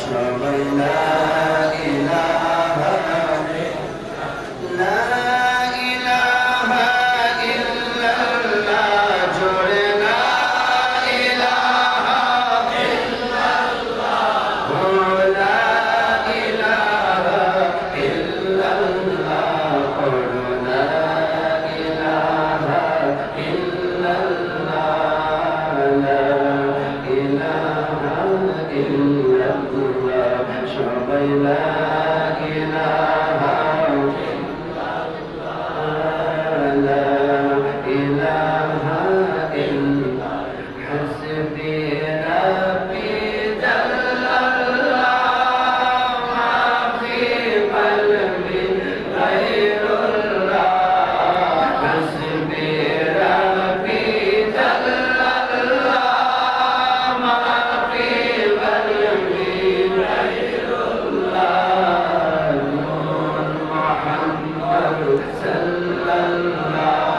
সবাই লা ইলাহা লা ইলাহা ইল্লাল্লাহ জোরে লা ইলাহা ইল্লাল্লাহ লা ইলাহা ইল্লাল্লাহ লা ইলাহা ইল্লাল্লাহ লা ইলাহা ইল্লাল্লাহ সবাই লা ইলাহা لا إله إلا حسبي ربي جل الله ما في قلبي غير الله حسبي ربي جل الله ما في قلبي غير الله نور محمد صلى الله